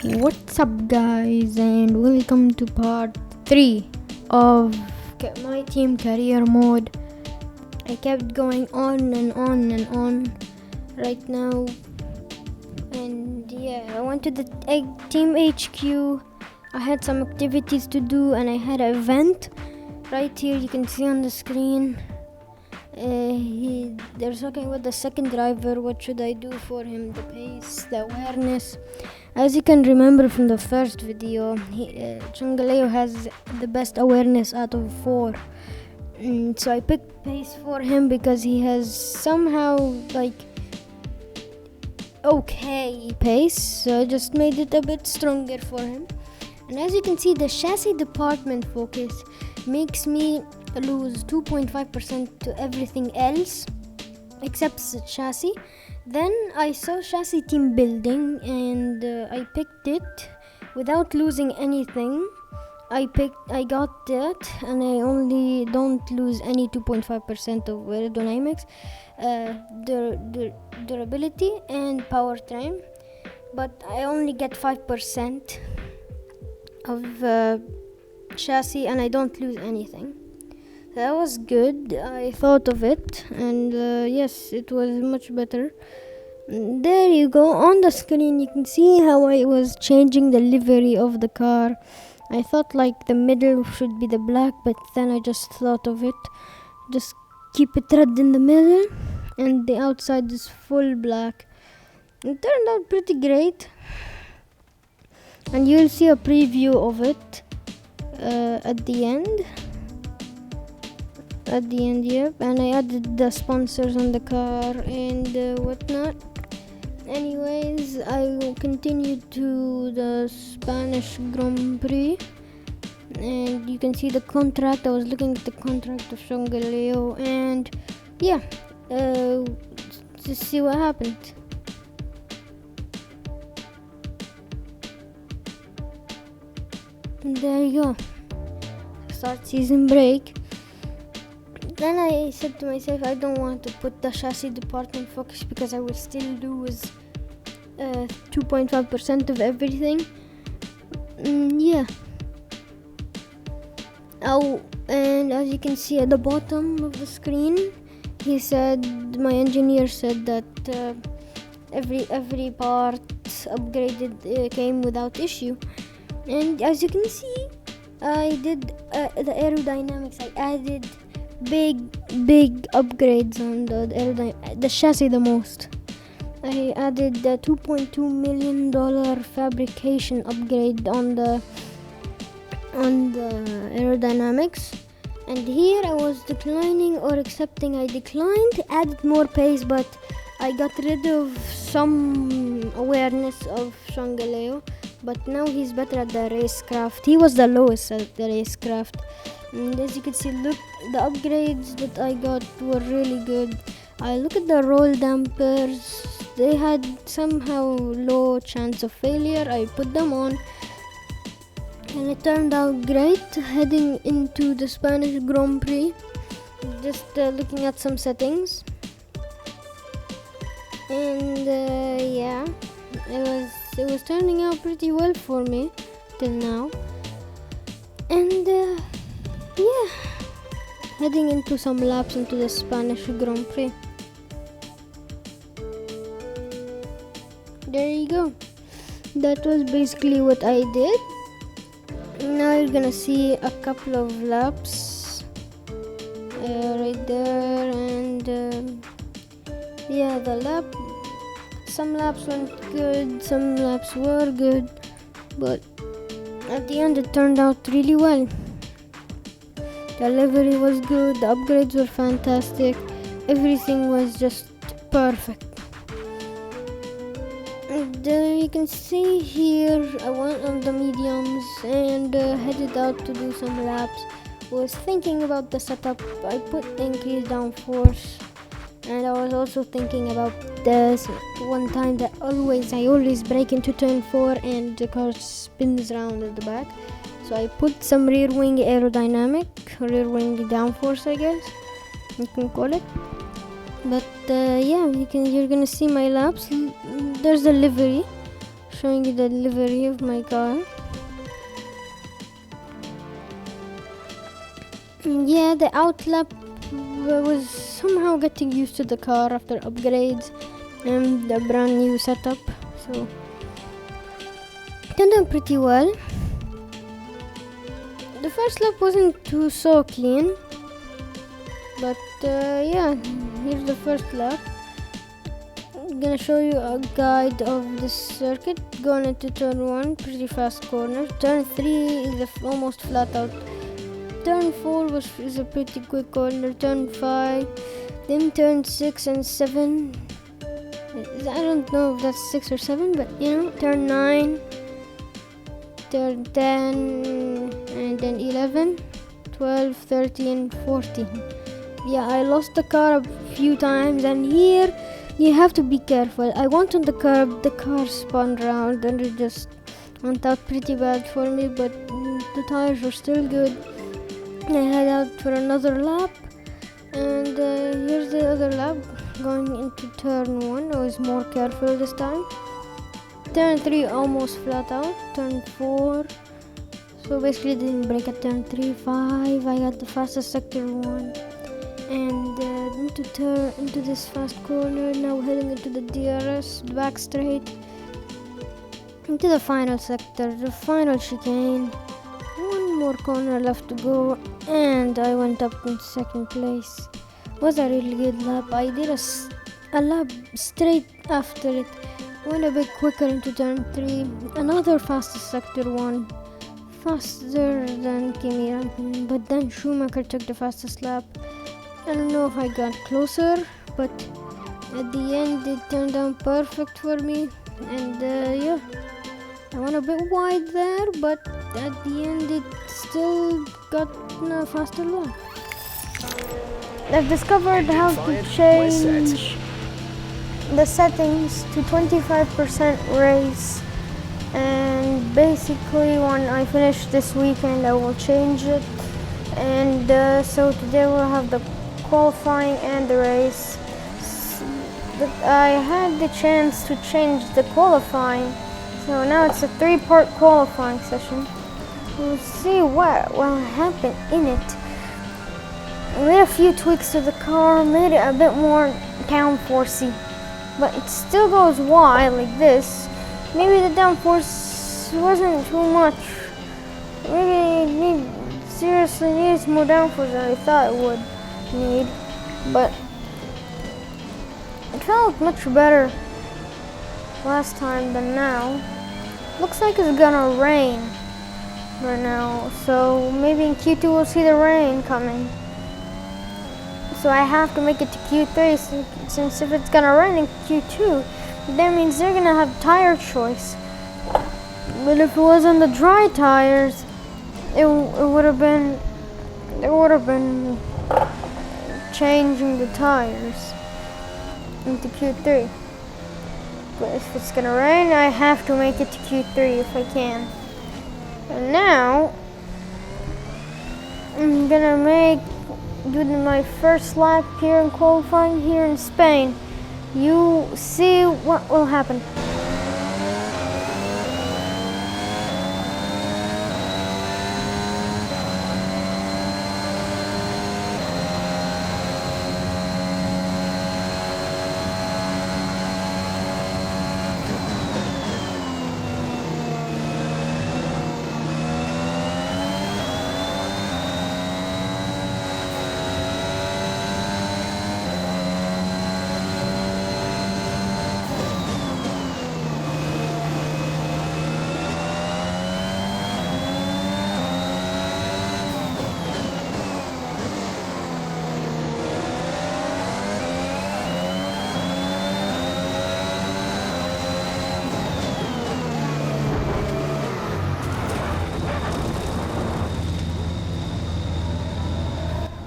What's up, guys, and welcome to part 3 of my team career mode. I kept going on and on and on right now, and yeah, I went to the team HQ. I had some activities to do, and I had an event right here. You can see on the screen. They're talking about the second driver. What should I do for him? The pace, the awareness. As you can remember from the first video, Changaleo has the best awareness out of 4. So I picked pace for him because he has somehow okay pace. So I just made it a bit stronger for him. And as you can see, the chassis department focus makes me lose 2.5% to everything else except the chassis. Then I saw chassis team building, and I picked it without losing anything. I got that, and I only don't lose any 2.5% of aerodynamics, durability and powertrain, but I only get 5% of chassis, and I don't lose anything. That was good. I thought of it, and yes, it was much better. There you go. On the screen you can see how I was changing the livery of the car. I thought like the middle should be the black, but then I just thought of it. Just keep it red in the middle, and the outside is full black. It turned out pretty great, and you'll see a preview of it at the end. Yep, and I added the sponsors on the car and whatnot. Anyways, I will continue to the Spanish Grand Prix, and you can see the contract. I was looking at the contract of Changaleo, and yeah, just see what happened. And there you go. Start season break. Then I said to myself, I don't want to put the chassis department focus because I will still lose 2.5% of everything. Yeah. Oh, and as you can see at the bottom of the screen, my engineer said that every part upgraded came without issue. And as you can see, I did the aerodynamics. I added big upgrades on the chassis the most. I added the $2.2 million fabrication upgrade on the aerodynamics, and here I was declining or accepting. I declined, added more pace, but I got rid of some awareness of Changaleo, but now he's better at the racecraft. He was the lowest at the racecraft. And as you can see, look, the upgrades that I got were really good. I look at the roll dampers. They had somehow low chance of failure. I put them on, and it turned out great. Heading into the Spanish Grand Prix, just looking at some settings, and yeah, it was turning out pretty well for me till now. And yeah, heading into some laps into the Spanish Grand Prix. There you go. That was basically what I did. Now you're gonna see a couple of laps right there, and yeah, some laps went good, some laps were good, but at the end it turned out really well. The livery was good, the upgrades were fantastic, everything was just perfect. And you can see here I went on the mediums and headed out to do some laps. Was thinking about the setup. I put increased downforce, and I was also thinking about this one time that I always brake into turn 4 and the car spins around at the back. So I put some rear wing downforce, I guess you can call it. But yeah, you're gonna see my laps. There's the livery showing you the livery of my car. Yeah, the outlap was somehow getting used to the car after upgrades and the brand new setup, so done pretty well. The first lap wasn't too so clean, but yeah, here's the first lap. I'm gonna show you a guide of this circuit. Going into turn 1, pretty fast corner. Turn 3 is almost flat out. Turn 4 is a pretty quick corner. Turn 5, then turn 6 and 7. I don't know if that's 6 or 7, but you know, turn 9, turn 10, and then 11, 12, 13, 14. Yeah, I lost the car a few times, and here you have to be careful. I went on the curb, the car spun around, and it just went out pretty bad for me, but the tires were still good. I head out for another lap, and here's the other lap. Going into turn 1, I was more careful this time. Turn 3 almost flat out. Turn 4, so basically didn't brake at turn 3. 5, I got the fastest sector 1, and into this fast corner. Now heading into the DRS, back straight into the final sector, the final chicane. One more corner left to go, and I went up in second place. Was a really good lap. I did a lap straight after it. Went a bit quicker into turn 3. Another fastest sector 1. Faster than Kimi Raikkonen, but then Schumacher took the fastest lap. I don't know if I got closer, but at the end it turned out perfect for me. And yeah, I went a bit wide there, but at the end it still got a faster lap. I've discovered how to change the settings to 25% race, and basically when I finish this weekend I will change it. And so today we'll have the qualifying and the race. But I had the chance to change the qualifying, so now it's a 3-part qualifying session. We'll see what will happen in it. I made a few tweaks to the car, made it a bit more downforcey, but it still goes wide like this. Maybe the downforce wasn't too much. Maybe it seriously needs more downforce than I thought it would need, but it felt much better last time than now. Looks like it's gonna rain right now, so maybe in Q2 we'll see the rain coming. So I have to make it to Q3, since if it's gonna rain in Q2, that means they're gonna have tire choice. But if it was on the dry tires, it would have been changing the tires into Q3. But if it's gonna rain, I have to make it to Q3 if I can. And now I'm gonna do my first lap here in qualifying here in Spain. You see what will happen.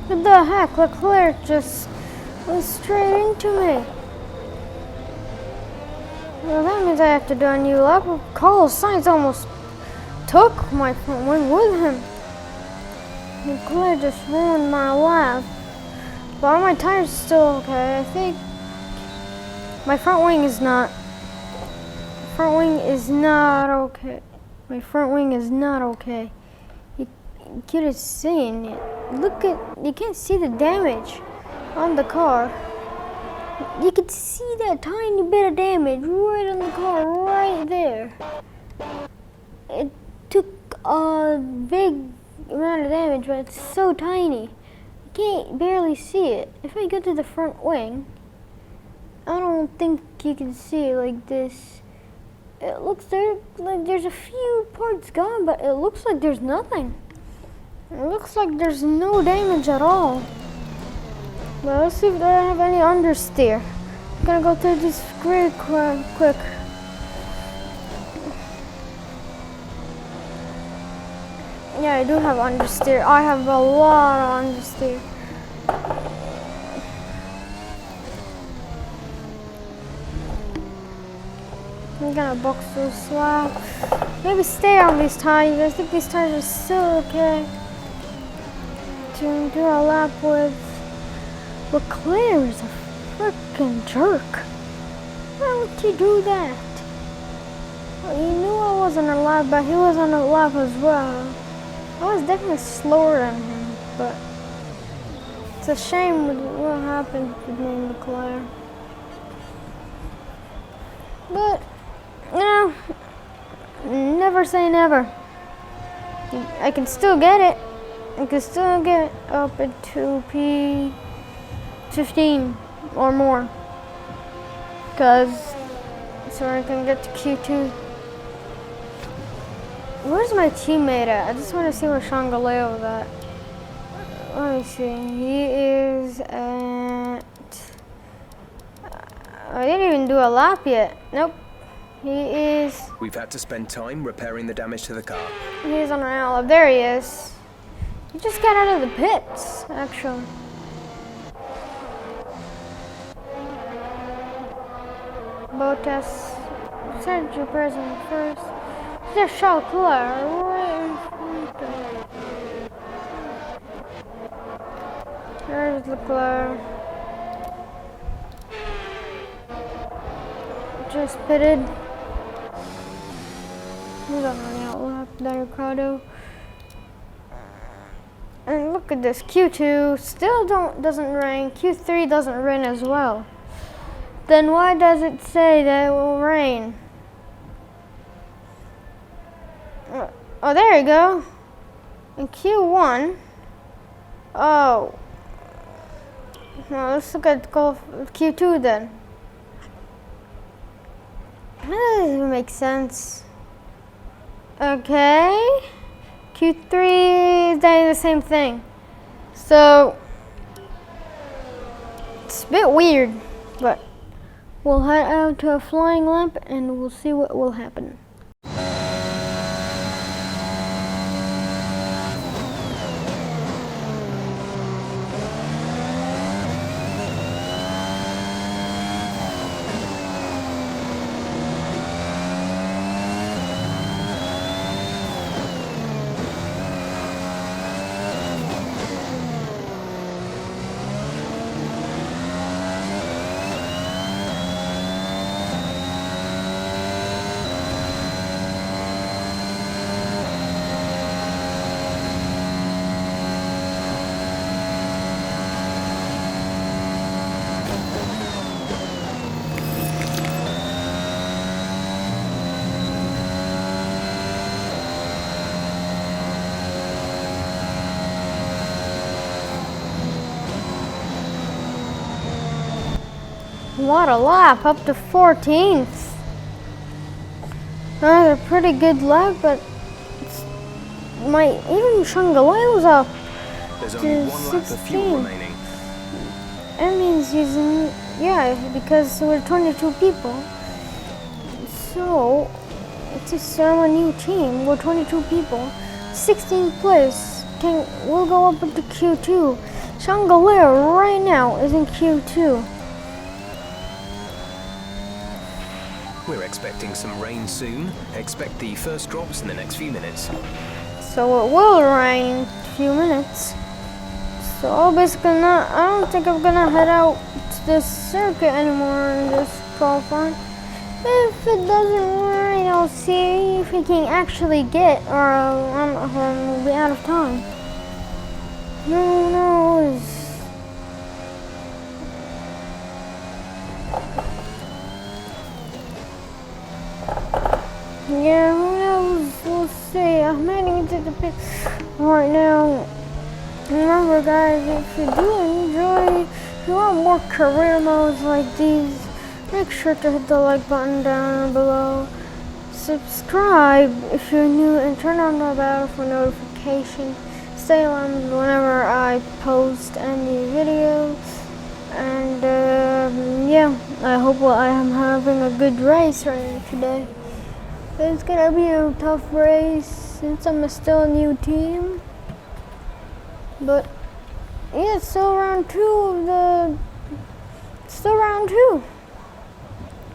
What the heck? LECLERC just went straight into me. Well, that means I have to do a new lap. Carlos Sainz almost took my front wing with him. LECLERC just ruined my lap. But my tires are still okay. I think my front wing is not front wing is not okay. My front wing is not okay. You can't see it. You can't see the damage on the car. You can see that tiny bit of damage right on the car, right there. It took a big amount of damage, but it's so tiny. You can't barely see it. If I go to the front wing, I don't think you can see it like this. It looks like there's a few parts gone, but it looks like there's nothing. It looks like there's no damage at all. Well, let's see if I have any understeer. I'm gonna go through this really quick. Yeah, I do have understeer. I have a lot of understeer. I'm gonna box those slab. Maybe stay on these tires. I think these tires are still okay to do a lap with. LeClerc is a freaking jerk. Why would he do that? Well, he knew I wasn't a lap, but he was on a lap as well. I was definitely slower than him, but it's a shame what happened with me and LeClerc. But, you know, never say never. I can still get it. I can still get up into P15 or more. So I can get to Q2. Where's my teammate at? I just want to see where Sean Galeo is at. Let me see. He is at... I didn't even do a lap yet. Nope. He is... We've had to spend time repairing the damage to the car. He's on an lap. There he is. He just got out of the pits, actually. Bottas. Sergio Perez first. There's Charles Leclerc right in front of me. There's Leclerc. Just pitted. He's on the outlap there, Ricardo. And look at this, Q2 still doesn't rain. Q3 doesn't rain as well. Then why does it say that it will rain? Oh, there you go. In Q1. Oh. Well, let's look at Q2 then. That doesn't even make sense. Okay. Q3 is doing the same thing. So, it's a bit weird, but we'll head out to a flying lap and we'll see what will happen. What a lap, up to 14th. That's a pretty good lap, but even Shangalai was up. There's only one lap of fuel remaining. That means because we're 22 people. So, it's a new team. We're 22 people. 16th place will go up into Q2. Shangalai right now is in Q2. We're expecting some rain soon. Expect the first drops in the next few minutes. So it will rain in a few minutes. So I don't think I'm gonna head out to this circuit anymore in this qualifying. If it doesn't rain, I'll see if we can actually get, or we'll be out of time. Who knows? Yeah, who knows? We'll see. I'm heading into the pit right now. Remember, guys, if you do enjoy, if you want more career modes like these, make sure to hit the like button down below. Subscribe if you're new and turn on the bell for notifications. Stay alarmed whenever I post any videos. And yeah, I hope I am having a good race right today. It's gonna be a tough race since I'm still a new team. But yeah, it's still round two.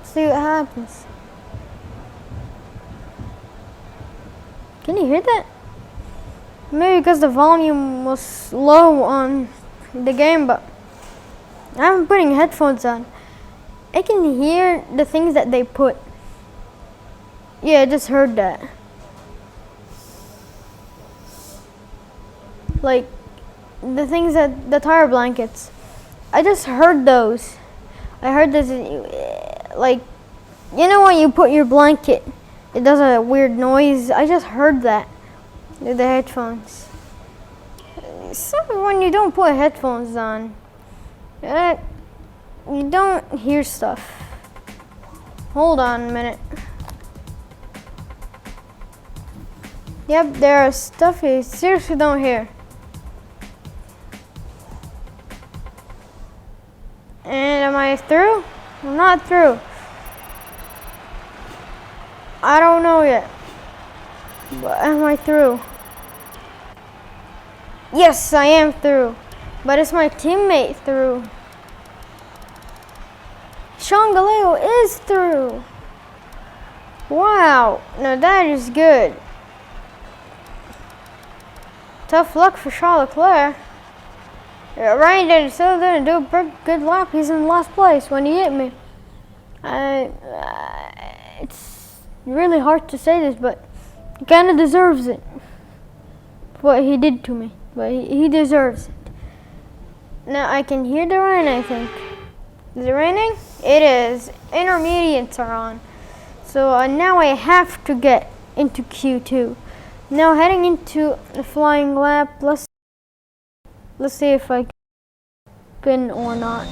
See what happens. Can you hear that? Maybe because the volume was low on the game, but I'm putting headphones on. I can hear the things that they put. Yeah, I just heard that. Like the things that the tire blankets. I just heard those. I heard this, like, you know when you put your blanket, it does a weird noise. I just heard that with the headphones. So when you don't put headphones on, you don't hear stuff. Hold on a minute. Yep, there are stuff you seriously don't hear. And am I through? I'm not through. I don't know yet. But am I through? Yes, I am through. But is my teammate through? Sean Galeo is through. Wow, now that is good. Tough luck for Charles Leclerc. Ryan still didn't do a pretty good lap. He's in last place when he hit me. It's really hard to say this, but he kind of deserves it. What he did to me, but he deserves it. Now I can hear the rain, I think. Is it raining? It is. Intermediates are on. So now I have to get into Q2. Now heading into the flying lap. Let's see if I can spin or not.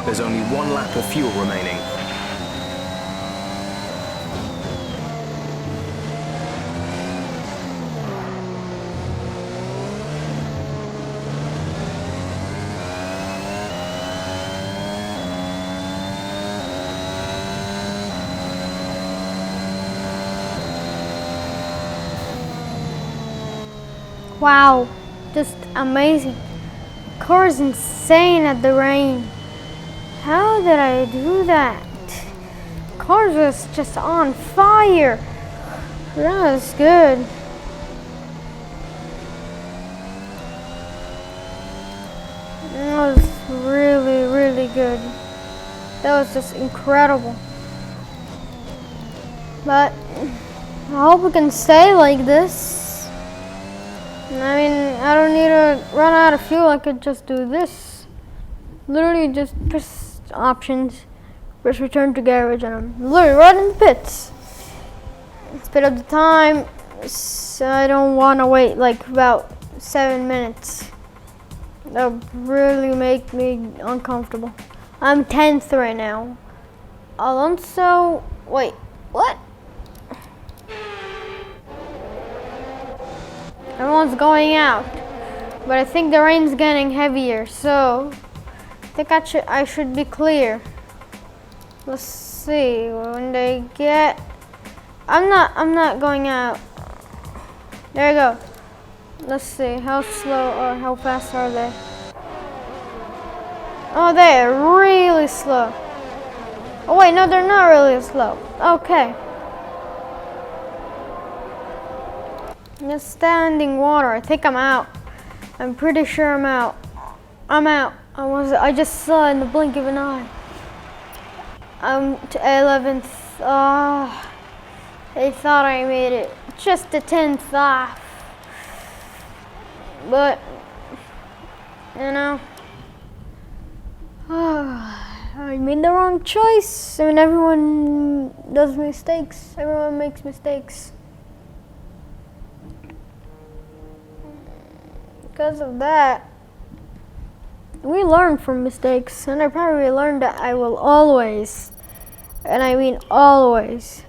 There's only 1 lap of fuel remaining. Wow, just amazing. Car is insane at the rain. How did I do that? Car was just on fire. That was good. That was really, really good. That was just incredible. But I hope we can stay like this. I mean, I don't need to run out of fuel. I could just do this. Literally just press options, press return to garage, and I'm literally right in the pits. Speed up the time, so I don't want to wait like about 7 minutes. That would really make me uncomfortable. I'm 10th right now. Alonso, wait, what? Everyone's going out, but I think the rain's getting heavier, so I think I should be clear. Let's see when they get. I'm not going out. There you go. Let's see how slow or how fast are they? Oh, they're really slow. Oh wait, no, they're not really slow. Okay. Just standing water. I think I'm out. I'm pretty sure I'm out. I'm out. I just saw in the blink of an eye. I'm to 11th. I thought I made it. Just a 10th off. But, you know, I made the wrong choice. I mean, everyone does mistakes. Everyone makes mistakes. Because of that, we learn from mistakes, and I probably learned that I will always, and I mean always,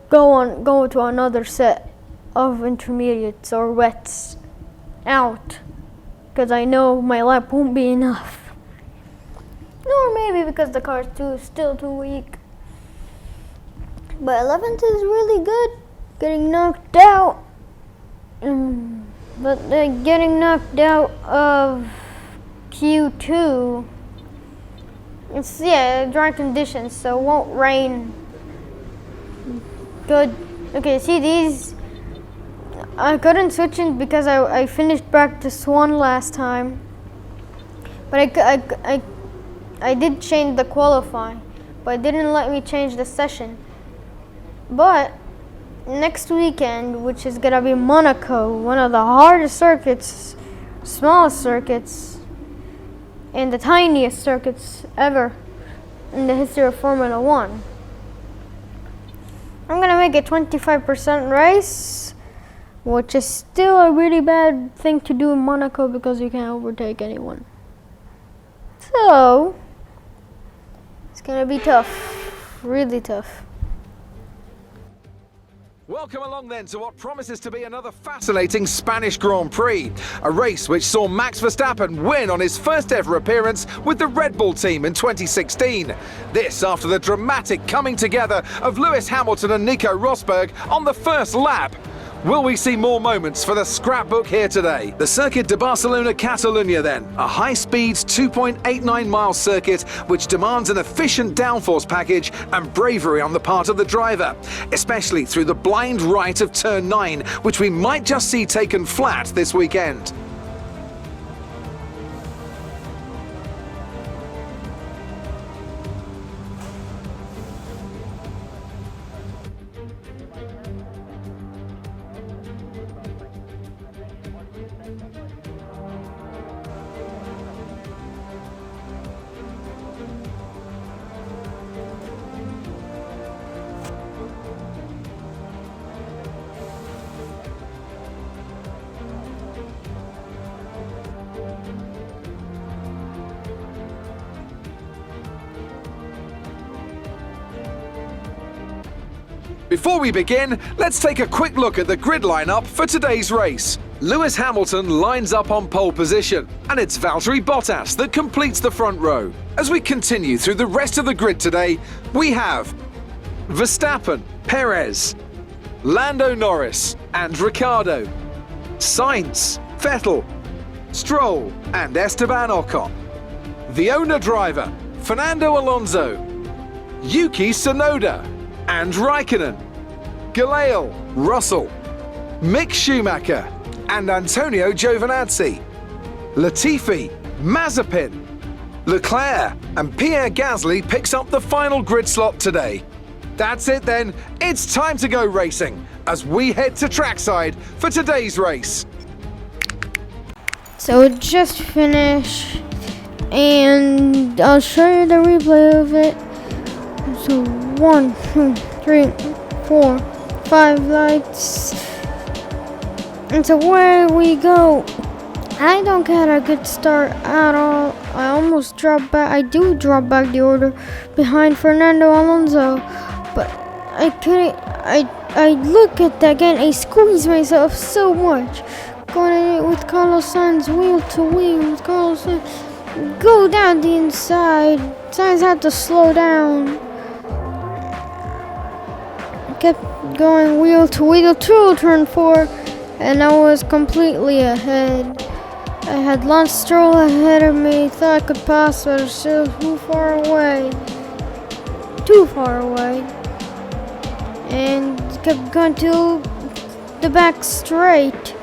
go to another set of intermediates or wets out, because I know my lap won't be enough. Or maybe because the car is still too weak. But 11th is really good, getting knocked out. But getting knocked out of Q2, it's, dry conditions, so it won't rain. Good. Okay, see these? I couldn't switch in because I finished practice 1 last time. But I did change the qualifying, but it didn't let me change the session. But next weekend, which is gonna be Monaco, one of the hardest circuits, smallest circuits, and the tiniest circuits ever in the history of Formula 1. I'm gonna make a 25% race, which is still a really bad thing to do in Monaco because you can't overtake anyone. So, it's gonna be tough, really tough. Welcome along then to what promises to be another fascinating Spanish Grand Prix. A race which saw Max Verstappen win on his first ever appearance with the Red Bull team in 2016. This after the dramatic coming together of Lewis Hamilton and Nico Rosberg on the first lap. Will we see more moments for the scrapbook here today? The Circuit de Barcelona-Catalunya then, a high-speed 2.89-mile circuit which demands an efficient downforce package and bravery on the part of the driver, especially through the blind right of turn 9, which we might just see taken flat this weekend. Before we begin, let's take a quick look at the grid lineup for today's race. Lewis Hamilton lines up on pole position, and it's Valtteri Bottas that completes the front row. As we continue through the rest of the grid today, we have Verstappen, Perez, Lando Norris and Ricciardo, Sainz, Vettel, Stroll and Esteban Ocon. The owner driver, Fernando Alonso, Yuki Tsunoda and Raikkonen, Galeal, Russell, Mick Schumacher and Antonio Giovinazzi, Latifi, Mazepin, Leclerc and Pierre Gasly picks up the final grid slot today. That's it then, it's time to go racing as we head to trackside for today's race. So it just finished, and I'll show you the replay of it. So 1, 2, 3, 4, 5 lights, and so away we go. I don't get a good start at all. I almost drop back. I do drop back the order behind Fernando Alonso, but I couldn't. I look at that again. I squeeze myself so much. Going at it with Carlos Sainz, wheel to wheel with Carlos Sainz. Go down the inside. Sainz had to slow down. Kept going wheel to wheel through turn 4, and I was completely ahead. I had Lance Stroll ahead of me. Thought I could pass, but I was still too far away. And kept going to the back straight.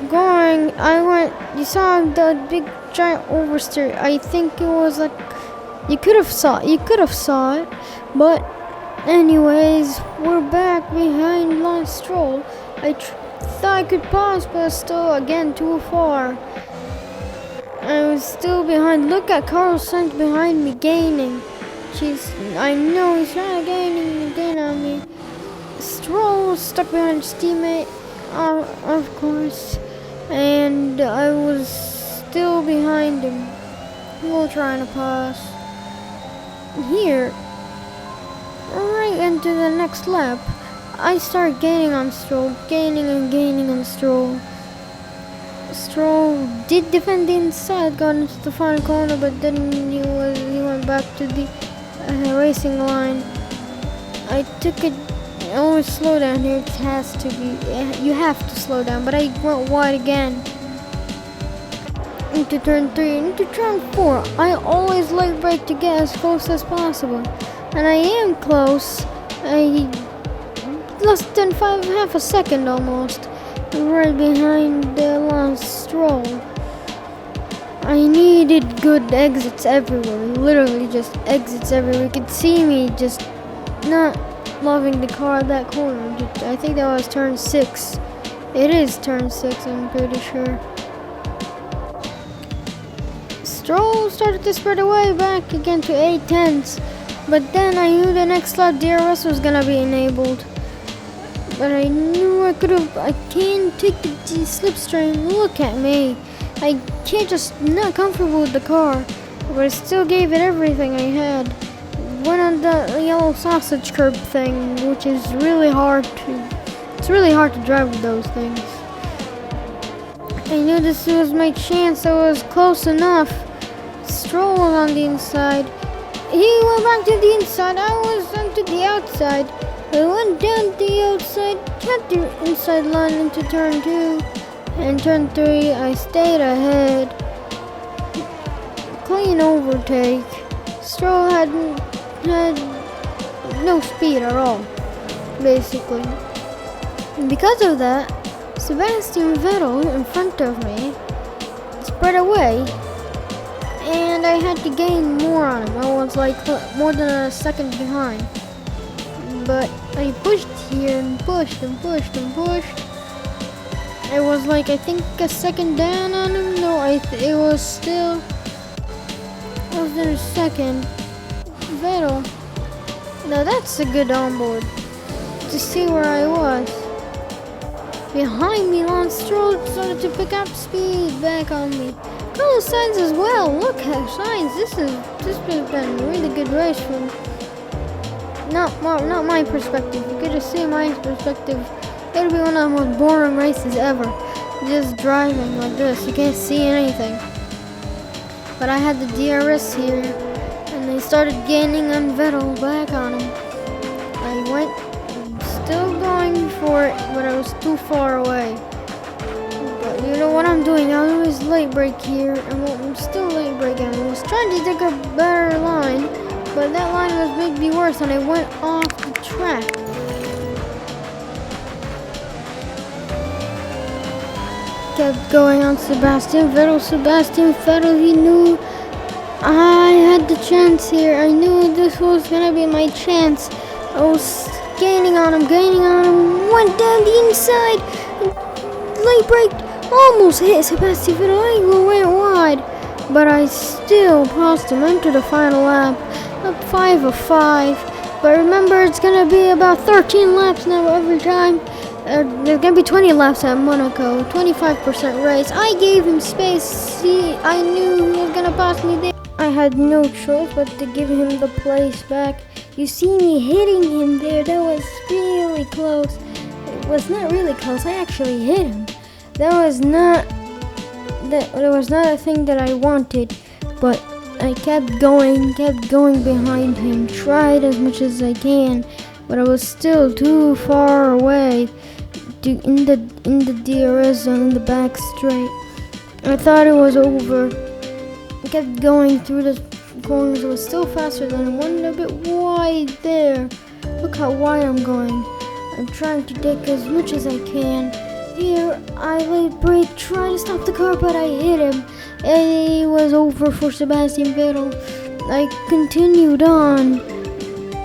You saw the big giant oversteer. I think it was like, you could have saw it, but anyways, we're back behind Lance Stroll. I thought I could pass, but still again too far. I was still behind. Look at Carlos Sainz behind me gaining. I know he's trying to gain on me. Stroll was stuck behind his teammate, of course, and I was still behind him. While trying to pass. Here, right into the next lap, I start gaining on Stroll, gaining on Stroll. Stroll did defend the inside, got into the final corner, but then he went back to the racing line. I always slow down here. It has to be. You have to slow down, but I went wide again. Into turn 3, into turn 4. I always light brake to get as close as possible, and I am close. I less than half a second almost, right behind the Lance Stroll. I needed good exits everywhere, literally just exits everywhere. You could see me just not loving the car at that corner. I think that was turn 6. It is turn 6, I'm pretty sure. Stroll started to spread away back again to 8/10, but then I knew the next lap DRS was gonna be enabled. But I knew I can't take the slipstream. Look at me. I can't, just not comfortable with the car, but I still gave it everything I had. Went on the yellow sausage curb thing, which is really hard to drive with those things. I knew this was my chance. I was close enough. Stroll was on the inside. He went back to the inside. I was onto the outside. I went down the outside, kept the inside line into turn 2. And turn 3, I stayed ahead. Clean overtake. Stroll had no speed at all, basically. And because of that, Sebastian Vettel in front of me spread away, and I had to gain more on him. I was like more than a second behind. But I pushed here and pushed and pushed and pushed. I was like, I think a second down on him. No, it was still. I was in a second. Vettel. Now that's a good onboard to see where I was. Behind me, Lance Stroll started to pick up speed back on me. Carlos Sainz as well. Look at Sainz. This has been a really good race for him. not my perspective. You could just see my perspective. It'll be one of the most boring races ever. Just driving like this, you can't see anything. But I had the DRS here, and they started gaining on Vettel, back on him. I went, still going for it, but I was too far away. But you know what I'm doing? I always late brake here, and I'm still late braking. I was trying to take a better line, but that line was making me worse, and I went off the track. Kept going on Sebastian Vettel. He knew I had the chance here. I knew this was gonna be my chance. I was gaining on him, went down the inside, late braked, almost hit Sebastian Vettel. I went wide, but I still passed him into the final lap, up 5 of 5. But remember, it's gonna be about 13 laps now every time. There's gonna be 20 laps at Monaco, 25% race. I gave him space. See, I knew he was gonna pass me there. I had no choice but to give him the place back. You see me hitting him there. That was really close. It was not really close. I actually hit him. That was not a thing that I wanted. But I kept going behind him. Tried as much as I can, but I was still too far away. In the DRS zone, in the back straight. I thought it was over. I kept going through the corners. It was still faster than him. Went a bit wide there. Look how wide I'm going. I'm trying to take as much as I can. Here, I late brake, trying to stop the car, but I hit him. It was over for Sebastian Vettel. I continued on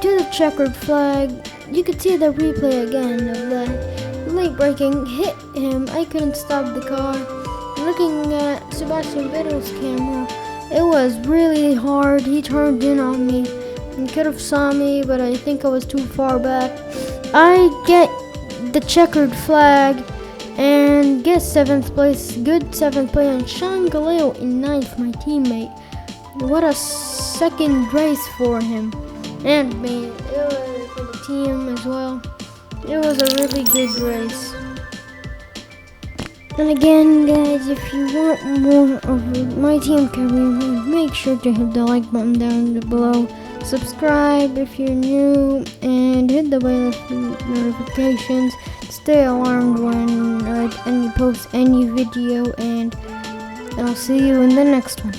to the checkered flag. You could see the replay again of that. Late braking hit him. I couldn't stop the car. Looking at Sebastian Vettel's camera, it was really hard. He turned in on me. He could have saw me, but I think I was too far back. I get the checkered flag and get 7th place. Good 7th place, and Sean Galeo in 9th, my teammate. What a second race for him and me. It was for the team as well. It was a really good race. And again, guys, if you want more of my team career, make sure to hit the like button down below. Subscribe if you're new, and hit the bell notifications. Stay alarmed when I post any video, and I'll see you in the next one.